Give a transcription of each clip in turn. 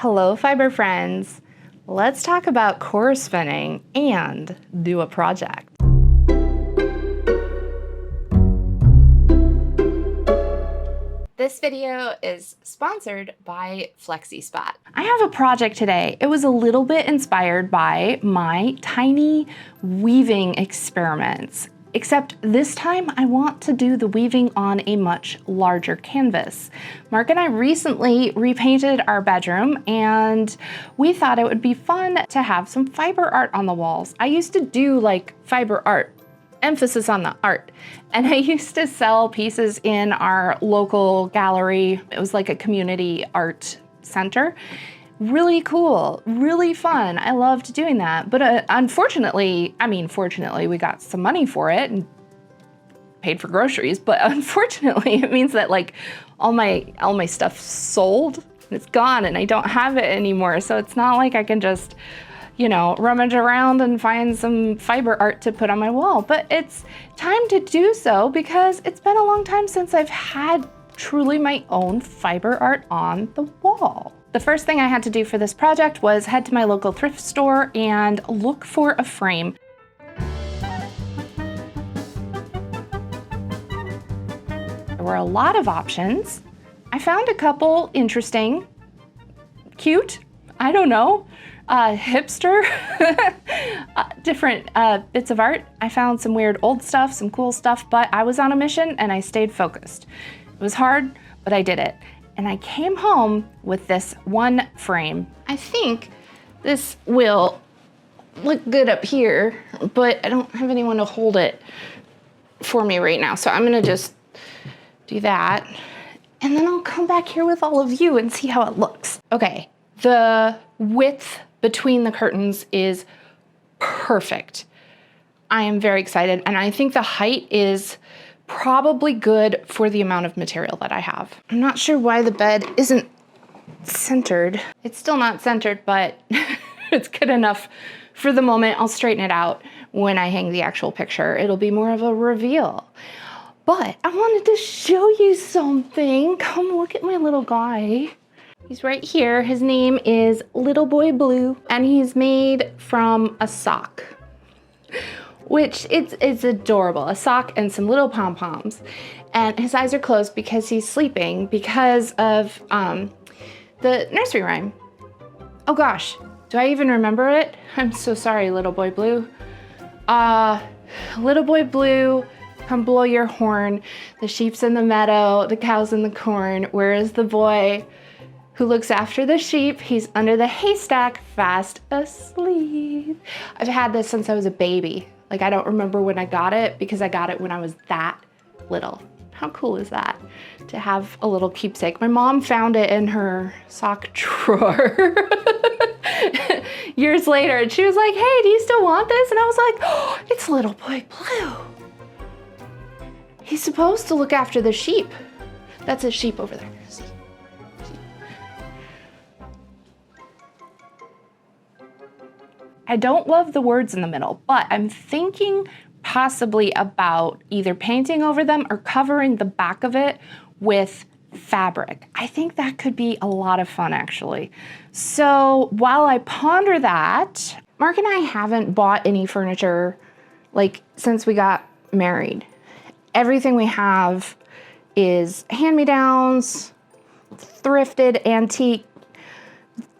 Hello, fiber friends. Let's talk about core spinning and do a project. This video is sponsored by Flexispot. I have a project today. It was a little bit inspired by my tiny weaving experiments, except this time I want to do the weaving on a much larger canvas. Mark and I recently repainted our bedroom and we thought it would be fun to have some fiber art on the walls. I used to do like fiber art, emphasis on the art. And I used to sell pieces in our local gallery. It was like a community art center. Really cool, really fun. I loved doing that. But fortunately, we got some money for it and paid for groceries. But unfortunately, it means that like all my stuff sold and it's gone and I don't have it anymore. So it's not like I can just, you know, rummage around and find some fiber art to put on my wall. But it's time to do so because it's been a long time since I've had truly my own fiber art on the wall. The first thing I had to do for this project was head to my local thrift store and look for a frame. There were a lot of options. I found a couple interesting, cute, I don't know, hipster, different bits of art. I found some weird old stuff, some cool stuff, but I was on a mission and I stayed focused. It was hard, but I did it. And I came home with this one frame. I think this will look good up here, but I don't have anyone to hold it for me right now. So I'm gonna just do that. And then I'll come back here with all of you and see how it looks. Okay, the width between the curtains is perfect. I am very excited. And I think the height is probably good for the amount of material that I have. I'm not sure why the bed isn't centered. It's still not centered, but it's good enough for the moment. I'll straighten it out when I hang the actual picture. It'll be more of a reveal. But I wanted to show you something. Come look at my little guy. He's right here. His name is Little Boy Blue, and he's made from a sock, which it's adorable. A sock and some little pom-poms. And his eyes are closed because he's sleeping because of the nursery rhyme. Oh gosh, do I even remember it? I'm so sorry, Little Boy Blue. Little Boy Blue, come blow your horn. The sheep's in the meadow, the cow's in the corn. Where is the boy who looks after the sheep? He's under the haystack, fast asleep. I've had this since I was a baby. Like, I don't remember when I got it because I got it when I was that little. How cool is that to have a little keepsake? My mom found it in her sock drawer years later, and she was like, hey, do you still want this? And I was like, oh, it's Little Boy Blue. He's supposed to look after the sheep. That's a sheep over there. See? I don't love the words in the middle, but I'm thinking possibly about either painting over them or covering the back of it with fabric. I think that could be a lot of fun, actually. So while I ponder that, Mark and I haven't bought any furniture like since we got married. Everything we have is hand-me-downs, thrifted, antique,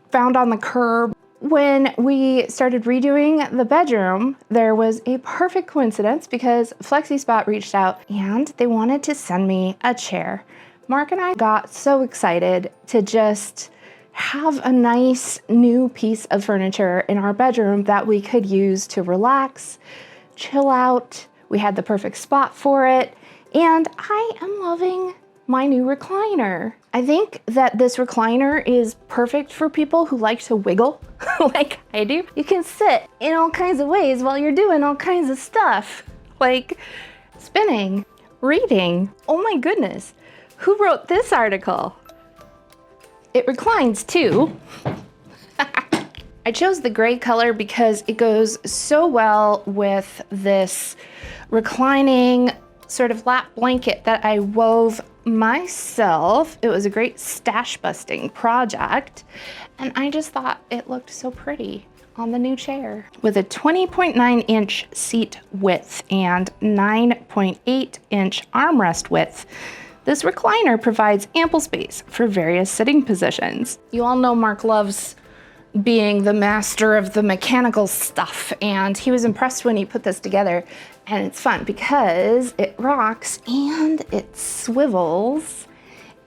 found on the curb. When we started redoing the bedroom, there was a perfect coincidence because Flexispot reached out and they wanted to send me a chair. Mark and I got so excited to just have a nice new piece of furniture in our bedroom that we could use to relax, chill out. We had the perfect spot for it, and I am loving my new recliner. I think that this recliner is perfect for people who like to wiggle like I do. You can sit in all kinds of ways while you're doing all kinds of stuff, like spinning, reading. Oh my goodness, who wrote this article? It reclines too. I chose the gray color because it goes so well with this reclining sort of lap blanket that I wove myself. It was a great stash busting project. And I just thought it looked so pretty on the new chair. With a 20.9-inch seat width and 9.8-inch armrest width, this recliner provides ample space for various sitting positions. You all know Mark loves being the master of the mechanical stuff, and he was impressed when he put this together. And it's fun because it rocks and it swivels,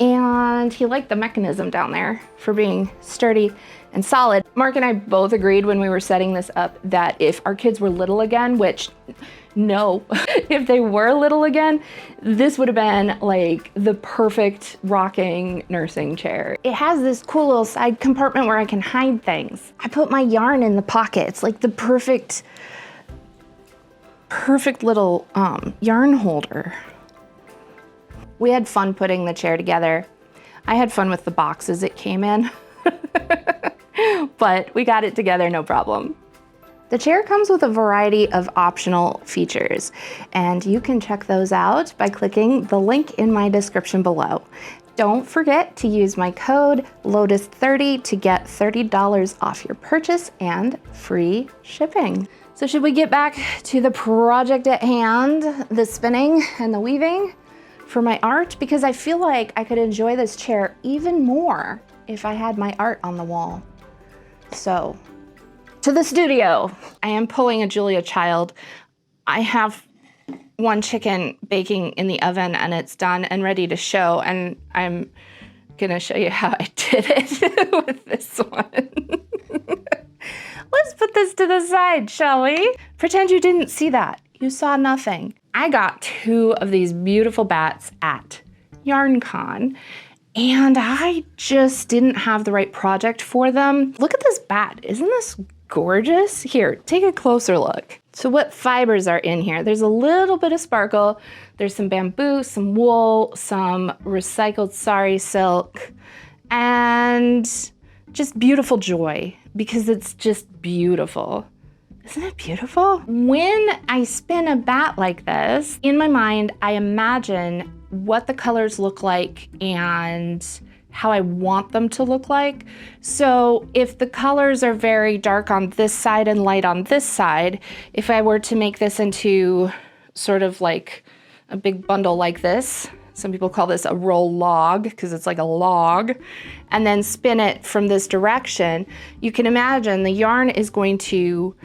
and he liked the mechanism down there for being sturdy and solid. Mark and I both agreed when we were setting this up that if our kids were little again, which no, if they were little again, this would have been like the perfect rocking nursing chair. It has this cool little side compartment where I can hide things. I put my yarn in the pocket. It's like the perfect little yarn holder. We had fun putting the chair together. I had fun with the boxes it came in, but we got it together no problem. The chair comes with a variety of optional features, and you can check those out by clicking the link in my description below. Don't forget to use my code LOTUS30 to get $30 off your purchase and free shipping. So should we get back to the project at hand, the spinning and the weaving for my art? Because I feel like I could enjoy this chair even more if I had my art on the wall. So, to the studio. I am pulling a Julia Child. I have one chicken baking in the oven and it's done and ready to show, and I'm gonna show you how I did it with this one. Let's put this to the side, shall we? Pretend you didn't see that. You saw nothing. I got 2 of these beautiful bats at YarnCon, and I just didn't have the right project for them. Look at this bat. Isn't this gorgeous? Here, take a closer look. So what fibers are in here? There's a little bit of sparkle. There's some bamboo, some wool, some recycled sari silk, and just beautiful joy, because it's just beautiful. Isn't it beautiful? When I spin a bat like this, in my mind, I imagine what the colors look like and how I want them to look like. So if the colors are very dark on this side and light on this side, if I were to make this into sort of like a big bundle like this, some people call this a roll log because it's like a log, and then spin it from this direction, you can imagine the yarn is going to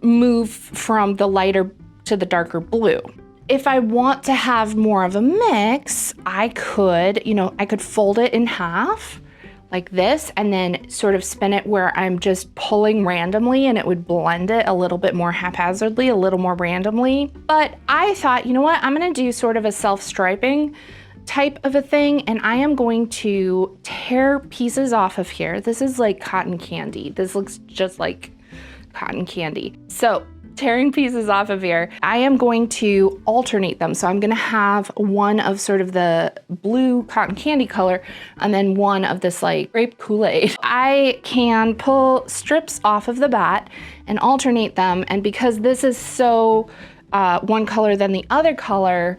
move from the lighter to the darker blue. If I want to have more of a mix, I could, I could fold it in half like this and then sort of spin it where I'm just pulling randomly, and it would blend it a little bit more haphazardly, a little more randomly. But I thought, you know what, I'm gonna do sort of a self-striping type of a thing, and I am going to tear pieces off of here. This is like cotton candy. This looks just like cotton candy. So tearing pieces off of here, I am going to alternate them. So I'm gonna have one of sort of the blue cotton candy color and then one of this like grape Kool-Aid. I can pull strips off of the bat and alternate them. And because this is so one color than the other color,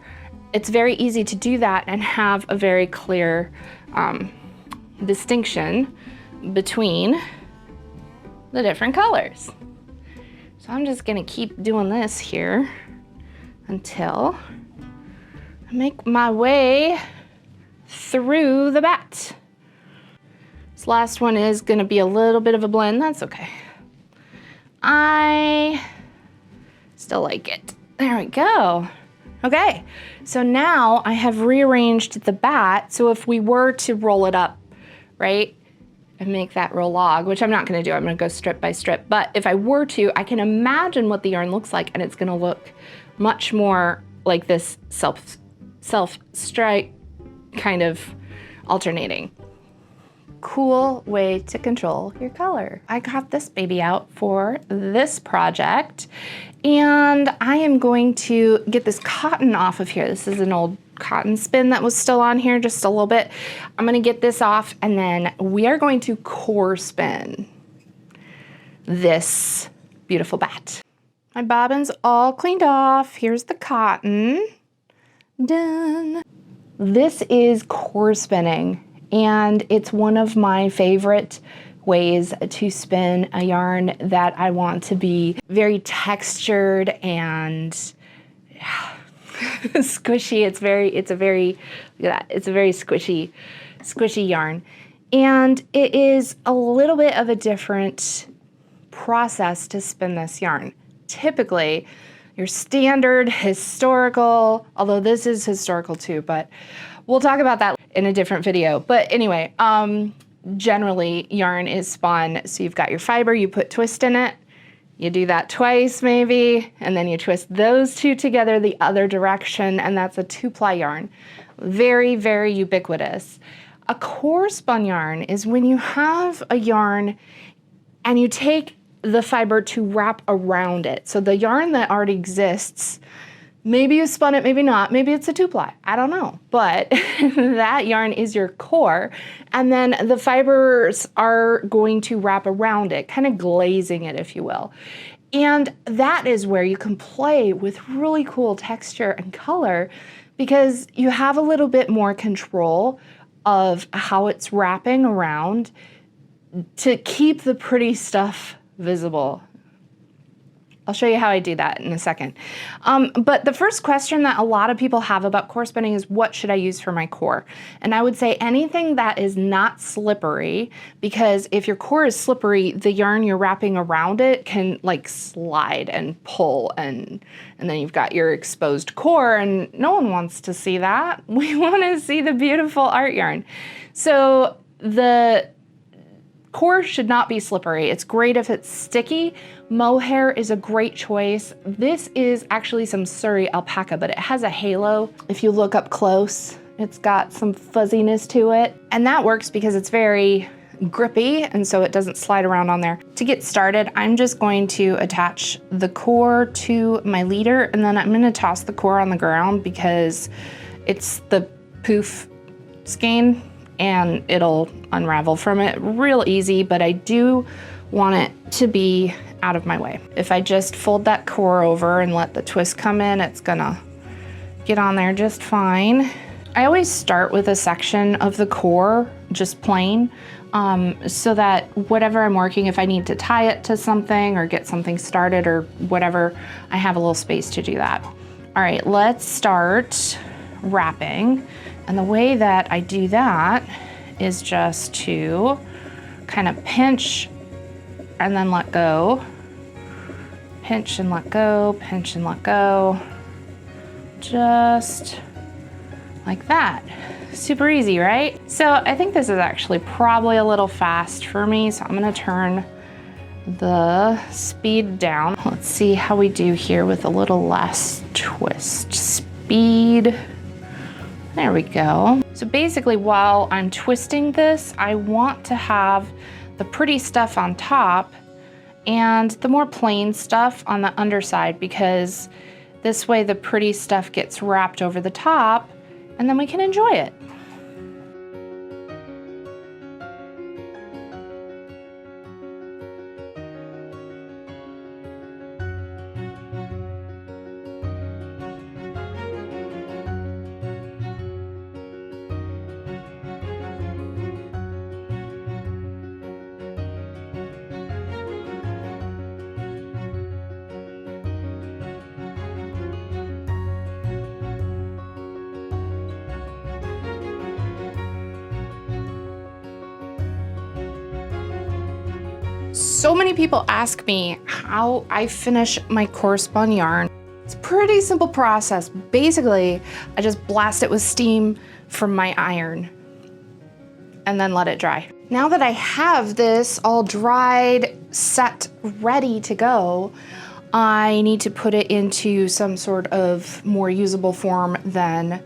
it's very easy to do that and have a very clear distinction between the different colors. So I'm just gonna keep doing this here until I make my way through the bat. This last one is gonna be a little bit of a blend. That's okay. I still like it. There we go. Okay, so now I have rearranged the bat. So if we were to roll it up, right, and make that roll log, which I'm not gonna do, I'm gonna go strip by strip. But if I were to, I can imagine what the yarn looks like, and it's gonna look much more like this self-strike kind of alternating. Cool way to control your color. I got this baby out for this project, and I am going to get this cotton off of here. This is an old cotton spin that was still on here just a little bit. I'm gonna get this off, and then we are going to core spin this beautiful bat. My bobbin's all cleaned off. Here's the cotton. Done. This is core spinning, and it's one of my favorite ways to spin a yarn that I want to be very textured and squishy. It's a very squishy yarn. And it is a little bit of a different process to spin this yarn. Typically, your standard historical, although this is historical too, but we'll talk about that in a different video. But anyway, generally yarn is spun, so you've got your fiber, you put twist in it, you do that twice maybe, and then you twist those two together the other direction, and that's a 2-ply yarn. Very, very ubiquitous. A core-spun yarn is when you have a yarn and you take the fiber to wrap around it. So the yarn that already exists, maybe you spun it, maybe not, maybe it's a 2-ply, I don't know. But that yarn is your core, and then the fibers are going to wrap around it, kind of glazing it, if you will. And that is where you can play with really cool texture and color, because you have a little bit more control of how it's wrapping around to keep the pretty stuff visible. I'll show you how I do that in a second. But the first question that a lot of people have about core spinning is, what should I use for my core? And I would say anything that is not slippery, because if your core is slippery, the yarn you're wrapping around it can like slide and pull, and then you've got your exposed core, and no one wants to see that. We want to see the beautiful art yarn. So the core should not be slippery. It's great if it's sticky. Mohair is a great choice. This is actually some Surrey alpaca, but it has a halo. If you look up close, it's got some fuzziness to it. And that works because it's very grippy, and so it doesn't slide around on there. To get started, I'm just going to attach the core to my leader, and then I'm gonna toss the core on the ground because it's the poof skein, and it'll unravel from it real easy, but I do want it to be out of my way. If I just fold that core over and let the twist come in, it's gonna get on there just fine. I always start with a section of the core, just plain, so that whatever I'm working, if I need to tie it to something or get something started or whatever, I have a little space to do that. All right, let's start wrapping. And the way that I do that is just to kind of pinch and then let go. Pinch and let go, pinch and let go. Just like that. Super easy, right? So I think this is actually probably a little fast for me, so I'm gonna turn the speed down. Let's see how we do here with a little less twist speed. There we go. So basically, while I'm twisting this, I want to have the pretty stuff on top and the more plain stuff on the underside, because this way the pretty stuff gets wrapped over the top and then we can enjoy it. So many people ask me how I finish my core-spun yarn. It's a pretty simple process. Basically, I just blast it with steam from my iron and then let it dry. Now that I have this all dried, set, ready to go, I need to put it into some sort of more usable form than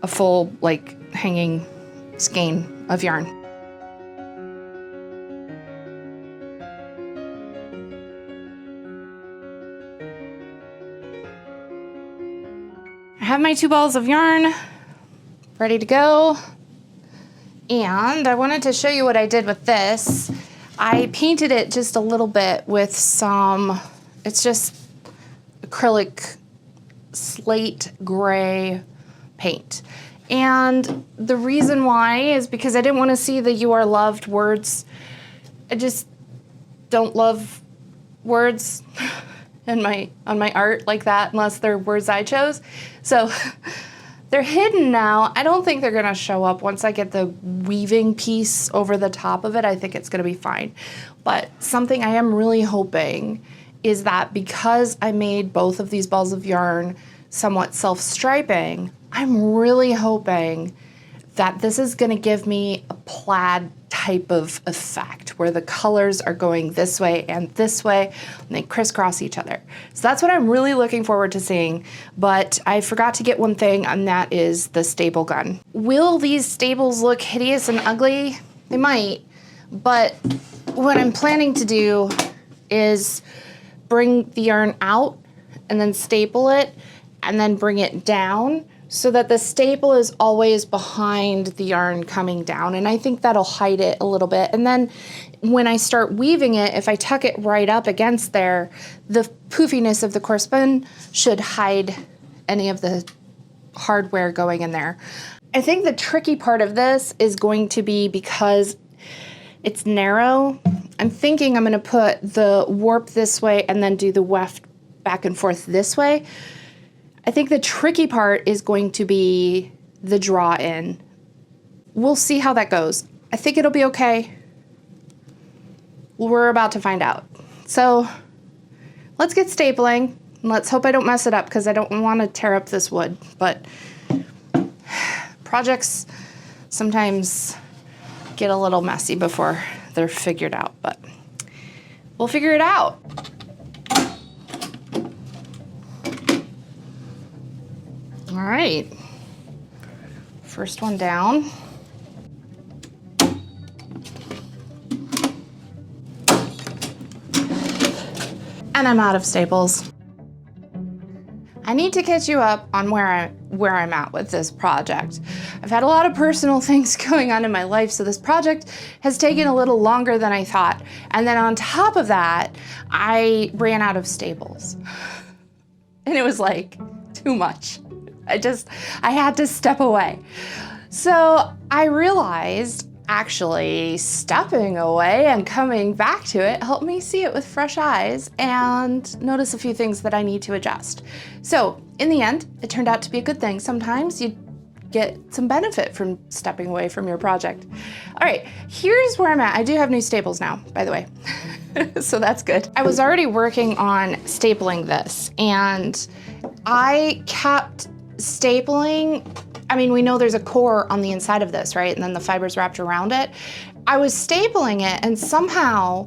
a full, like, hanging skein of yarn. I have my 2 balls of yarn ready to go, and I wanted to show you what I did with this. I painted it just a little bit with some, it's just acrylic slate gray paint, And the reason why is because I didn't want to see the "you are loved" words. I just don't love words on my art like that unless they're words I chose. So they're hidden now. I don't think they're gonna show up once I get the weaving piece over the top of it. I think it's gonna be fine. But something I am really hoping is that because I made both of these balls of yarn somewhat self-striping, I'm really hoping that this is gonna give me a plaid type of effect where the colors are going this way and they crisscross each other. So that's what I'm really looking forward to seeing, but I forgot to get one thing, and that is the staple gun. Will these staples look hideous and ugly? They might, but what I'm planning to do is bring the yarn out and then staple it and then bring it down so that the staple is always behind the yarn coming down. And I think that'll hide it a little bit. And then when I start weaving it, if I tuck it right up against there, the poofiness of the core-spun should hide any of the hardware going in there. I think the tricky part of this is going to be because it's narrow. I'm thinking I'm gonna put the warp this way and then do the weft back and forth this way. I think the tricky part is going to be the draw in. We'll see how that goes. I think it'll be okay. We're about to find out. So let's get stapling and let's hope I don't mess it up because I don't want to tear up this wood, but projects sometimes get a little messy before they're figured out, but we'll figure it out. All right, first one down. And I'm out of staples. I need to catch you up on where I'm at with this project. I've had a lot of personal things going on in my life, so this project has taken a little longer than I thought. And then on top of that, I ran out of staples. And it was like too much. I had to step away. So I realized actually stepping away and coming back to it helped me see it with fresh eyes and notice a few things that I need to adjust. So in the end, it turned out to be a good thing. Sometimes you get some benefit from stepping away from your project. All right, here's where I'm at. I do have new staples now, by the way. So that's good. I was already working on stapling this and I kept stapling. I mean, we know there's a core on the inside of this, right? And then the fibers wrapped around it. I was stapling it and somehow,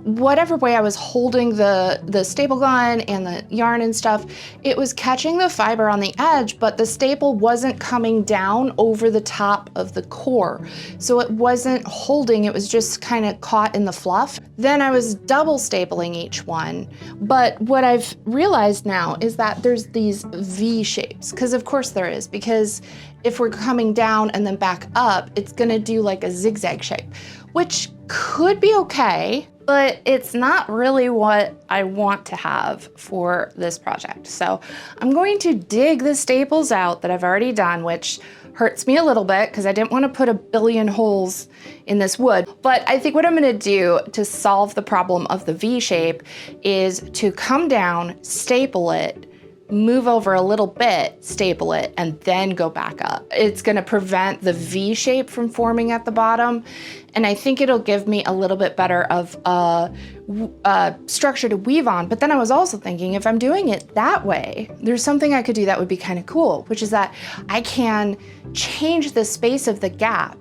whatever way I was holding the staple gun and the yarn and stuff, it was catching the fiber on the edge, but the staple wasn't coming down over the top of the core. So it wasn't holding, it was just kind of caught in the fluff. Then I was double stapling each one. But what I've realized now is that there's these V shapes, because of course there is, because if we're coming down and then back up, it's gonna do like a zigzag shape, which could be okay, but it's not really what I want to have for this project. So I'm going to dig the staples out that I've already done, which hurts me a little bit because I didn't want to put a billion holes in this wood. But I think what I'm gonna do to solve the problem of the V shape is to come down, staple it, move over a little bit, staple it, and then go back up. It's gonna prevent the V shape from forming at the bottom, and I think it'll give me a little bit better of a structure to weave on. But then I was also thinking, if I'm doing it that way, there's something I could do that would be kind of cool, which is that I can change the space of the gap.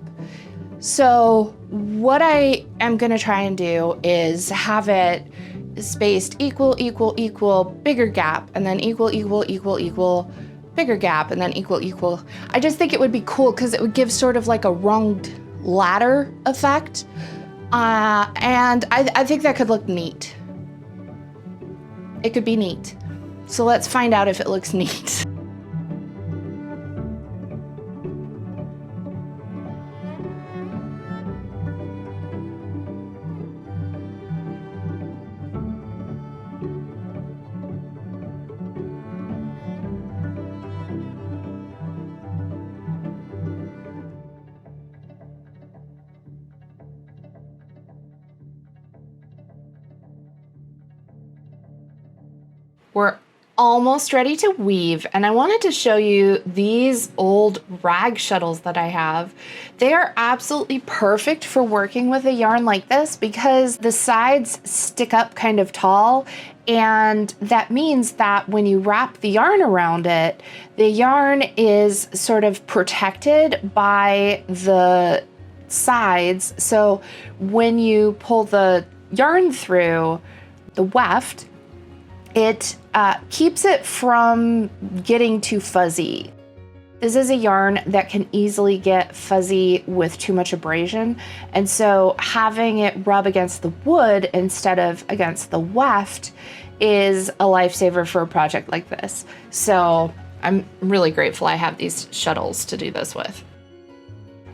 So what I am gonna try and do is have it spaced equal, equal, equal, bigger gap, and then equal, equal, equal, equal, bigger gap, and then equal, equal. I just think it would be cool because it would give sort of like a runged ladder effect. And I think that could look neat. It could be neat. So let's find out if it looks neat. We're almost ready to weave, and I wanted to show you these old rag shuttles that I have. They are absolutely perfect for working with a yarn like this because the sides stick up kind of tall, and that means that when you wrap the yarn around it, the yarn is sort of protected by the sides. So when you pull the yarn through the weft, it keeps it from getting too fuzzy. This is a yarn that can easily get fuzzy with too much abrasion, and so having it rub against the wood instead of against the weft is a lifesaver for a project like this. So I'm really grateful I have these shuttles to do this with.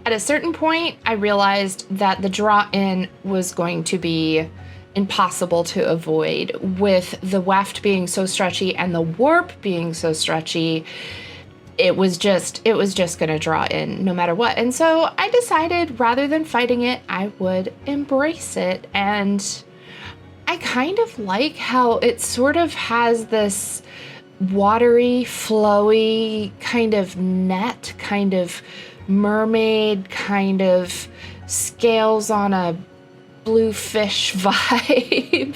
At a certain point, I realized that the draw-in was going to be impossible to avoid. With the weft being so stretchy and the warp being so stretchy, it was just gonna draw in no matter what. And so I decided rather than fighting it, I would embrace it. And I kind of like how it sort of has this watery, flowy kind of net, kind of mermaid, kind of scales on a blue fish vibe.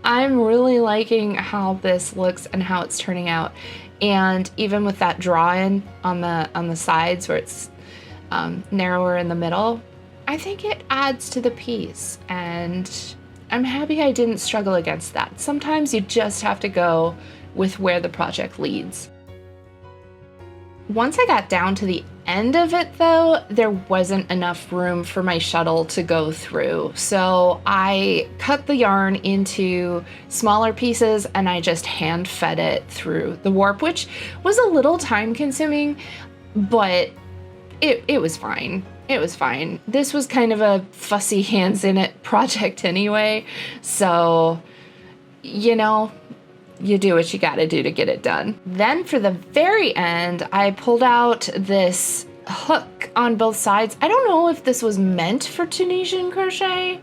I'm really liking how this looks and how it's turning out. And even with that draw-in on the sides where it's narrower in the middle, I think it adds to the piece, and I'm happy I didn't struggle against that. Sometimes you just have to go with where the project leads. Once I got down to the end of it though, there wasn't enough room for my shuttle to go through. So I cut the yarn into smaller pieces and I just hand fed it through the warp, which was a little time consuming, but it was fine. It was fine. This was kind of a fussy hands in it project anyway. So, you know, you do what you gotta do to get it done. Then for the very end, I pulled out this hook on both sides. I don't know if this was meant for Tunisian crochet,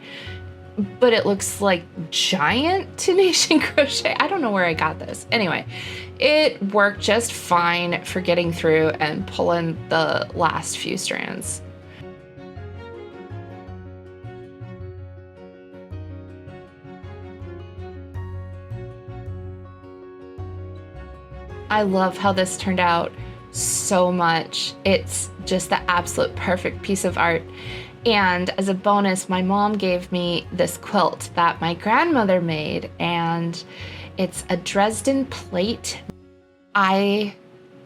but it looks like giant Tunisian crochet. I don't know where I got this. Anyway, it worked just fine for getting through and pulling the last few strands. I love how this turned out so much. It's just the absolute perfect piece of art. And as a bonus, my mom gave me this quilt that my grandmother made, and it's a Dresden plate. I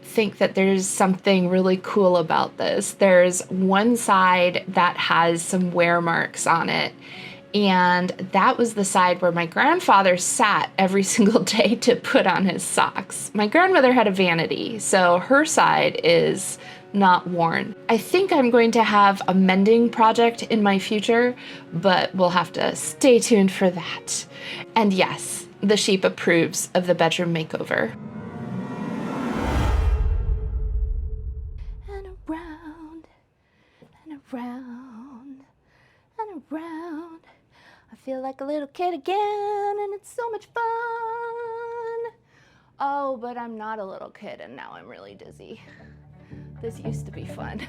think that there's something really cool about this. There's one side that has some wear marks on it, and that was the side where my grandfather sat every single day to put on his socks. My grandmother had a vanity, so her side is not worn. I think I'm going to have a mending project in my future, but we'll have to stay tuned for that. And yes, the sheep approves of the bedroom makeover. And around, and around, and around. I feel like a little kid again, and it's so much fun. Oh, but I'm not a little kid, and now I'm really dizzy. This used to be fun.